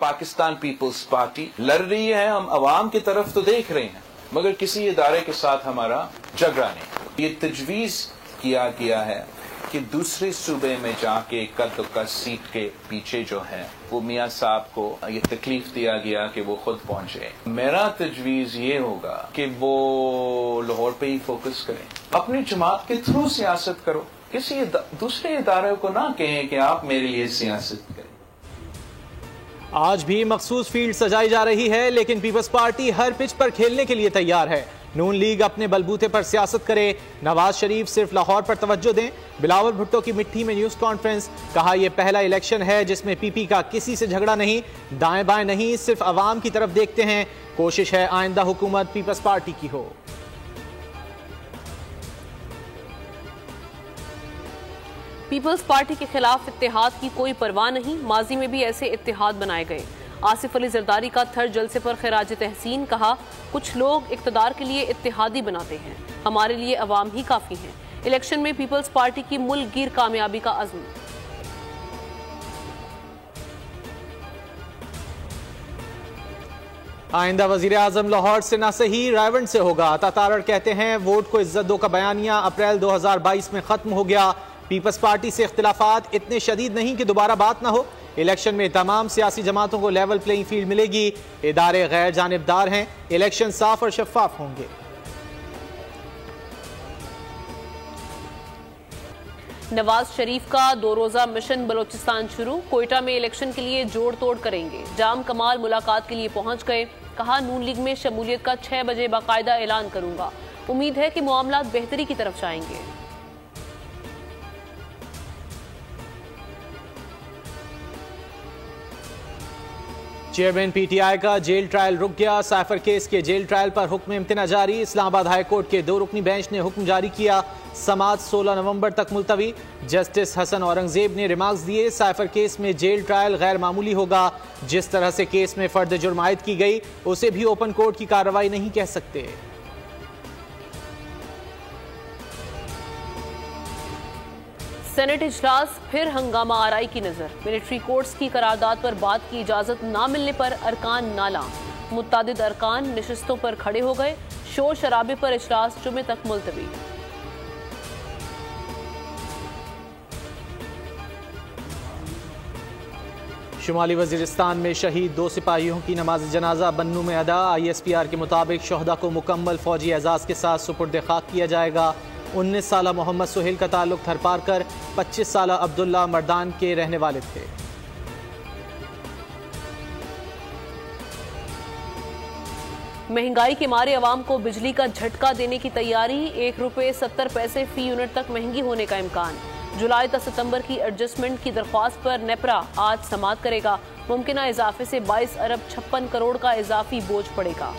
Pakistan peoples party लड़ रही है, हम अवाम की तरफ तो देख रहे हैं, मगर किसी इदारे के साथ हमारा झगड़ा नहीं। ये तजवीज़ किया गया है कि दूसरे सूबे में जाके कद सीट के पीछे जो है वो मियाँ साहब को ये तकलीफ दिया गया कि वो खुद पहुंचे। मेरा तजवीज़ ये होगा कि वो लाहौर पे ही फोकस करें, अपनी जमात के थ्रू सियासत करो, किसी दूसरे इदारे को ना कहें कि आप मेरे लिए सियासत करें। आज भी मखसूस फील्ड सजाई जा रही है, लेकिन पीपल्स पार्टी हर पिच पर खेलने के लिए तैयार है। नून लीग अपने बलबूते पर सियासत करे, नवाज शरीफ सिर्फ लाहौर पर तवज्जो दें। बिलावल भुट्टो की मिट्टी में न्यूज कॉन्फ्रेंस, कहा यह पहला इलेक्शन है जिसमें पीपी का किसी से झगड़ा नहीं, दाएं बाएं नहीं, सिर्फ अवाम की तरफ देखते हैं। कोशिश है आइंदा हुकूमत पीपल्स पार्टी की हो। पीपल्स पार्टी के खिलाफ इत्तेहाद की कोई परवाह नहीं, माजी में भी ऐसे इत्तेहाद बनाए गए। आसिफ अली जरदारी का थर जलसे पर खिराज तहसीन, कहा कुछ लोग इक़्तिदार के लिए इत्तेहादी बनाते हैं, हमारे लिए अवाम ही काफी हैं। इलेक्शन में पीपल्स पार्टी की मुल्क गिर कामयाबी का अज़्म। आइंदा वजीर आजम लाहौर से ना सही रायवंड से होगा। अता तारड़ कहते हैं वोट को इज्जत दो का बयानिया अप्रैल 2022 में खत्म हो गया। पीपल्स पार्टी से इख्तिलाफात इतने शदीद नहीं कि दोबारा बात ना हो। इलेक्शन में तमाम सियासी जमातों को लेवल प्लेइंग फील्ड मिलेगी। इदारे गैर जानिबदार हैं, इलेक्शन साफ और शफाफ होंगे। नवाज शरीफ का 2 रोजा मिशन बलोचिस्तान शुरू, कोयटा में इलेक्शन के लिए जोड़ तोड़ करेंगे। जाम कमाल मुलाकात के लिए पहुंच गए, कहा नून लीग में शमूलियत का 6 बजे बाकायदा ऐलान करूंगा। उम्मीद है कि मामलात बेहतरी की तरफ जाएंगे। चेयरमैन पीटीआई का जेल ट्रायल रुक गया। साइफर केस के जेल ट्रायल पर हुक्म इम्तना जारी। इस्लामाबाद हाई कोर्ट के 2 रुकनी बेंच ने हुक्म जारी किया, समाअत 16 नवंबर तक मुलतवी। जस्टिस हसन औरंगजेब ने रिमार्क्स दिए, साइफर केस में जेल ट्रायल गैर मामूली होगा। जिस तरह से केस में फर्द जुर्म आयद की गई उसे भी ओपन कोर्ट की कार्रवाई नहीं कह सकते। सेनेट इजलास फिर हंगामा आराई की नजर। मिलिट्री कोर्ट्स की करारदाद पर बात की इजाजत ना मिलने पर अरकान नाला, मुत्तादिद अरकान नशिस्तों पर खड़े हो गए। शोर शराबे पर इजलास जुमे तक मुलतवी। शुमाली वजीरिस्तान में शहीद 2 सिपाहियों की नमाज जनाजा बन्नू में अदा। ISPR के मुताबिक शोहदा को मुकम्मल फौजी एजाज के साथ सुपुर्द खाक किया जाएगा। 19 साला मोहम्मद सुहेल का ताल्लुक थरपारकर, 25 साला अब्दुल्ला मर्दान के रहने वाले थे। महंगाई के मारे अवाम को बिजली का झटका देने की तैयारी, ₹1.70 फी यूनिट तक महंगी होने का इम्कान। जुलाई तक सितंबर की एडजस्टमेंट की दरख्वास्त पर नेपरा आज समाअत करेगा। मुमकिना इजाफे से 22 अरब 56 करोड़ का इजाफी बोझ पड़ेगा।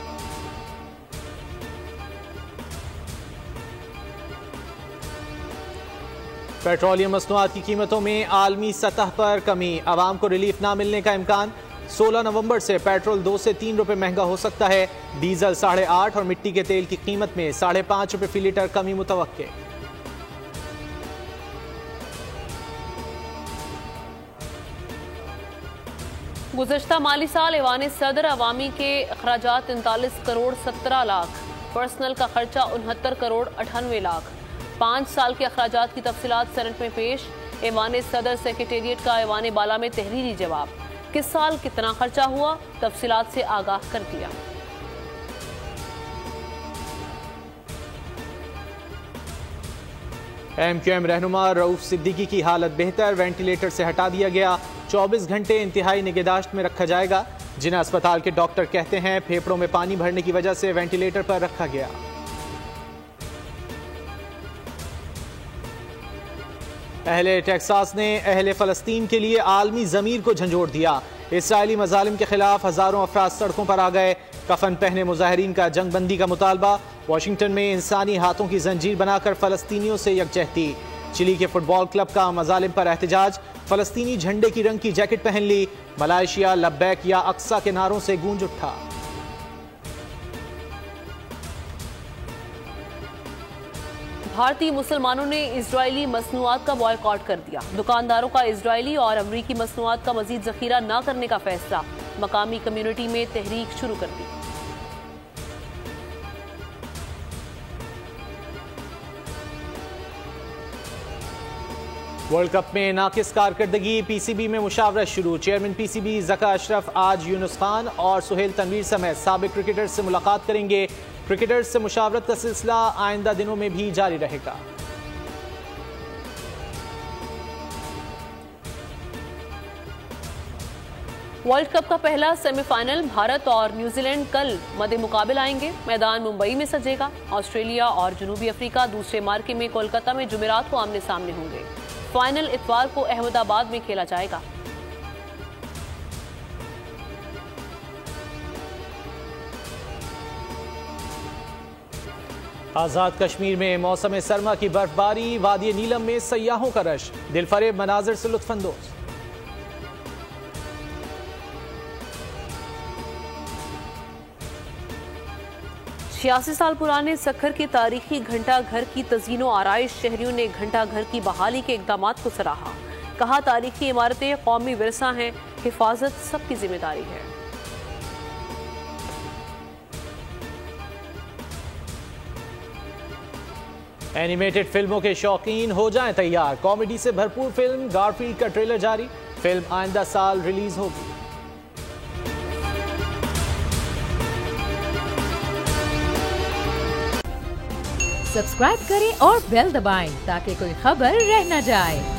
पेट्रोलियम मसनूआत की कीमतों में आलमी सतह पर कमी, आवाम को रिलीफ ना मिलने का इम्कान। 16 नवंबर से पेट्रोल 2 से 3 रुपए महंगा हो सकता है। डीजल 8.5 और मिट्टी के तेल की कीमत में 5.5 रुपए फी लीटर कमी मुतवक्के। गुज़श्ता माली साल ऐवान सदर अवामी के अखराजात 39 करोड़ 17 लाख, पर्सनल का खर्चा 69 करोड़ 98 लाख। 5 साल के अखराजात की तफसीलात सेनेट में पेश। ऐवान सदर सेक्रेटेरिएट का ऐवान बाला में तहरीरी जवाब, किस साल कितना खर्चा हुआ तफसीलात से आगाह कर दिया। MQM रहनुमा रऊफ सिद्दीकी की हालत बेहतर, वेंटिलेटर से हटा दिया गया। 24 घंटे इंतहाई निगहदाश्त में रखा जाएगा। जिन्ना अस्पताल के डॉक्टर कहते हैं फेफड़ों में पानी भरने की वजह से वेंटिलेटर पर रखा गया। अहले टेक्सास ने अहले फ़लस्तीन के लिए आलमी ज़मीर को झंझोड़ दिया। इसराइली मज़ालिम के खिलाफ हज़ारों अफराद सड़कों पर आ गए। कफन पहने मुजाहिरीन का जंगबंदी का मुतालबा। वाशिंगटन में इंसानी हाथों की जंजीर बनाकर फ़लस्तीनियों से यकजहती। चिली के फुटबॉल क्लब का मज़ालिम पर एहतजाज, फ़लस्तीनी झंडे की रंग की जैकेट पहन ली। मलाइशिया लब्बैक या अक्सा के नारों से गूंज उठा। भारतीय मुसलमानों ने इजरायली मसनूआत का बॉयकॉट कर दिया। दुकानदारों का इजरायली और अमरीकी मसनूआत का मजीद जखीरा न करने का फैसला। मकामी कम्युनिटी में तहरीक शुरू कर दी। वर्ल्ड कप में नाकिस कारकर्दगी, पीसीबी में मुशावरत शुरू। चेयरमैन पीसीबी ज़का अशरफ आज यूनुस खान और सुहेल तनवीर समेत साबिक क्रिकेटर्स से मुलाकात करेंगे। क्रिकेटर्स से मुशावरत का सिलसिला आइंदा दिनों में भी जारी रहेगा। वर्ल्ड कप का पहला सेमीफाइनल भारत और न्यूजीलैंड कल मद्दे मुकाबिल आएंगे। मैदान मुंबई में सजेगा। ऑस्ट्रेलिया और जनूबी अफ्रीका दूसरे मार्के में कोलकाता में जुमेरात को आमने सामने होंगे। फाइनल इतवार को अहमदाबाद में खेला जाएगा। आजाद कश्मीर में मौसम सरमा की बर्फबारी, वादी नीलम में सयाहों का रश, दिलफरेब मनाजिर से लुत्फानंदोज। 86 साल पुराने सखर के तारीखी घंटा घर की तज़ीनो आराइश, शहरियों ने घंटा घर की बहाली के इक़दामात को सराहा। कहा, तारीखी इमारतें कौमी विरसा हैं, हिफाजत सबकी जिम्मेदारी है। एनिमेटेड फिल्मों के शौकीन हो जाएं तैयार। कॉमेडी से भरपूर फिल्म गारफील्ड का ट्रेलर जारी। फिल्म आइंदा साल रिलीज होगी। सब्सक्राइब करें और बेल दबाएं ताकि कोई खबर रह न जाए।